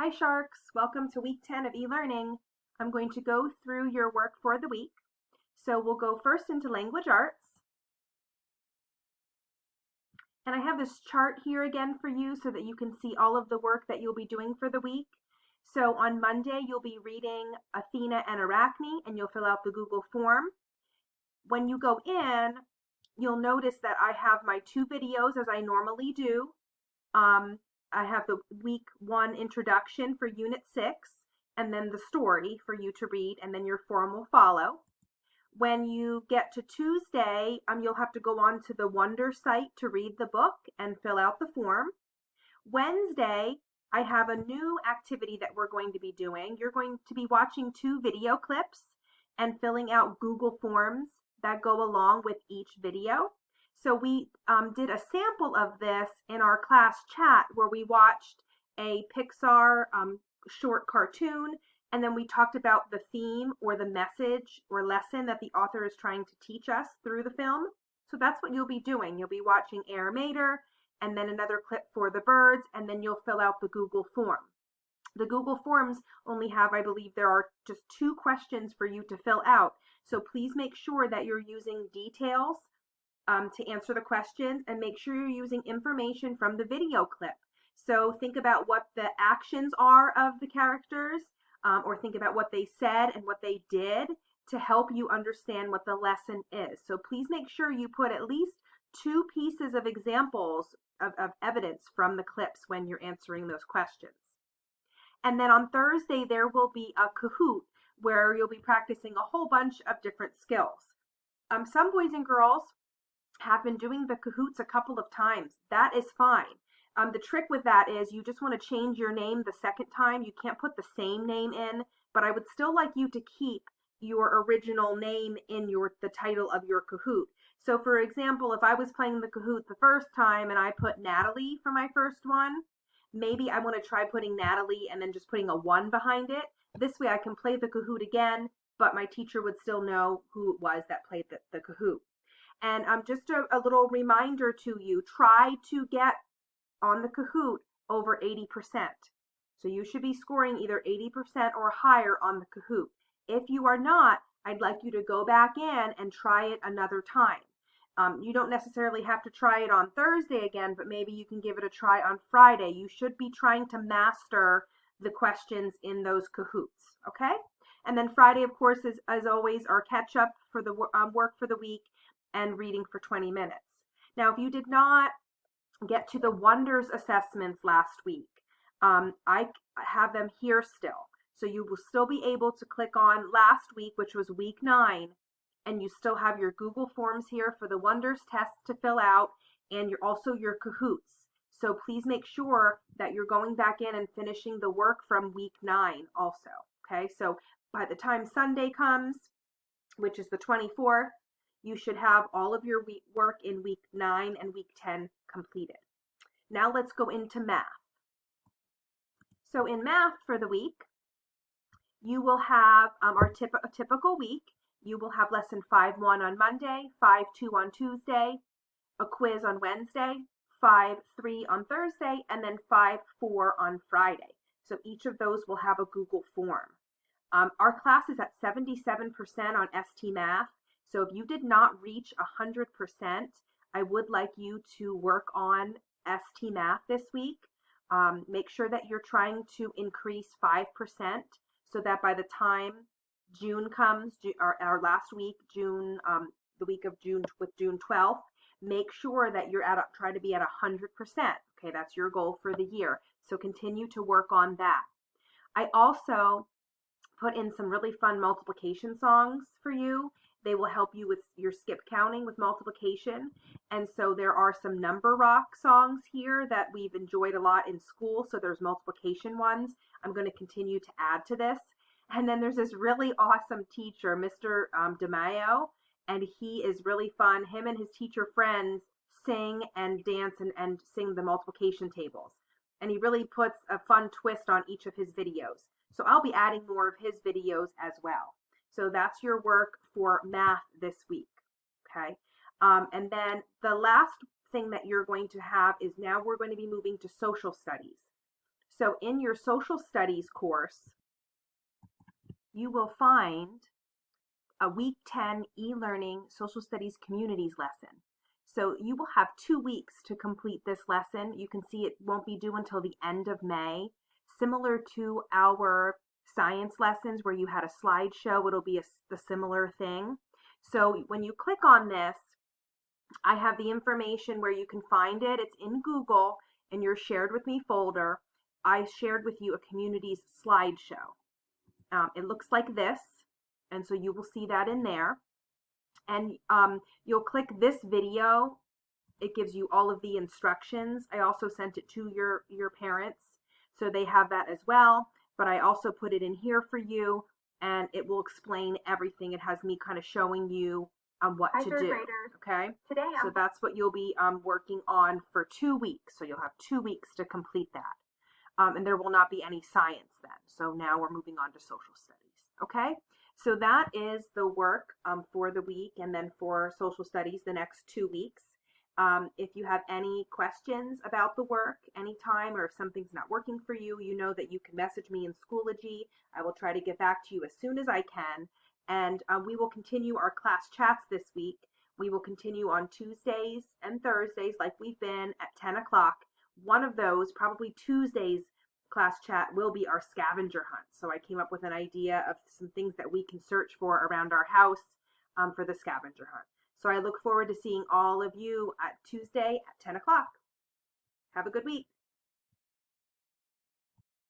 Hi Sharks, welcome to week 10 of e-learning. I'm going to go through your work for the week. So we'll go first into language arts. And I have this chart here again for you so that you can see all of the work that you'll be doing for the week. So on Monday, you'll be reading Athena and Arachne, and you'll fill out the Google form. When you go in, you'll notice that I have my 2 videos as I normally do. I have the week 1 introduction for unit 6, and then the story for you to read, and then your form will follow. When you get to Tuesday, you'll have to go on to the Wonder site to read the book and fill out the form. Wednesday, I have a new activity that we're going to be doing. You're going to be watching 2 video clips and filling out Google Forms that go along with each video. So we did a sample of this in our class chat where we watched a Pixar short cartoon, and then we talked about the theme or the message or lesson that the author is trying to teach us through the film. So that's what you'll be doing. You'll be watching Air Mater, and then another clip for the birds, and then you'll fill out the Google form. The Google Forms only have, I believe there are just 2 questions for you to fill out. So please make sure that you're using details to answer the questions, and make sure you're using information from the video clip. So think about what the actions are of the characters, or think about what they said and what they did to help you understand what the lesson is. So please make sure you put at least 2 pieces of examples of evidence from the clips when you're answering those questions. And then on Thursday, there will be a Kahoot where you'll be practicing a whole bunch of different skills. Some boys and girls have been doing the Kahoots a couple of times. That is fine. The trick with that is you just want to change your name the second time. You can't put the same name in, but I would still like you to keep your original name in the title of your Kahoot. So for example, if I was playing the Kahoot the first time and I put Natalie for my first one, maybe I want to try putting Natalie and then just putting a 1 behind it. This way I can play the Kahoot again, but my teacher would still know who it was that played the Kahoot. And just a little reminder to you, try to get on the Kahoot over 80%. So you should be scoring either 80% or higher on the Kahoot. If you are not, I'd like you to go back in and try it another time. You don't necessarily have to try it on Thursday again, but maybe you can give it a try on Friday. You should be trying to master the questions in those Kahoots, okay? And then Friday, of course, is as always our catch up for the work for the week and reading for 20 minutes. Now, if you did not get to the Wonders assessments last week, I have them here still. So you will still be able to click on last week, which was week 9, and you still have your Google Forms here for the Wonders tests to fill out, and also your Kahoots. So please make sure that you're going back in and finishing the work from week 9 also, okay? So by the time Sunday comes, which is the 24th, you should have all of your work in week 9 and week 10 completed. Now let's go into math. So in math for the week, you will have our typical week. You will have lesson 5-1 on Monday, 5-2 on Tuesday, a quiz on Wednesday, 5-3 on Thursday, and then 5-4 on Friday. So each of those will have a Google form. Our class is at 77% on ST Math. So if you did not reach 100%, I would like you to work on ST Math this week. Make sure that you're trying to increase 5% so that by the time June comes, our last week, June, the week of June with June 12th, make sure that you're try to be at 100%. Okay, that's your goal for the year. So continue to work on that. I also put in some really fun multiplication songs for you. They will help you with your skip counting with multiplication. And so there are some number rock songs here that we've enjoyed a lot in school. So there's multiplication ones. I'm going to continue to add to this. And then there's this really awesome teacher, Mr. DeMaio, and he is really fun. Him and his teacher friends sing and dance and sing the multiplication tables. And he really puts a fun twist on each of his videos. So I'll be adding more of his videos as well. So that's your work for math this week, okay? And then the last thing that you're going to have is now we're going to be moving to social studies. So in your social studies course, you will find a week 10 e-learning social studies communities lesson. So you will have 2 weeks to complete this lesson. You can see it won't be due until the end of May. Similar to our science lessons where you had a slideshow, it'll be the similar thing. So when you click on this, I have the information where you can find it. It's in Google in your shared with me folder. I shared with you a communities slideshow. It looks like this, and so you will see that in there. And you'll click this video. It gives you all of the instructions. I also sent it to your parents, so they have that as well. But I also put it in here for you, and it will explain everything. It has me kind of showing you what to do. Okay, today so that's what you'll be working on for 2 weeks. So you'll have 2 weeks to complete that. And there will not be any science then. So now we're moving on to social studies. Okay, so that is the work for the week, and then for social studies the next 2 weeks. If you have any questions about the work anytime, or if something's not working for you, you know that you can message me in Schoology. I will try to get back to you as soon as I can. And we will continue our class chats this week. We will continue on Tuesdays and Thursdays like we've been at 10 o'clock. One of those, probably Tuesday's class chat, will be our scavenger hunt. So I came up with an idea of some things that we can search for around our house for the scavenger hunt. So I look forward to seeing all of you at Tuesday at 10 o'clock. Have a good week.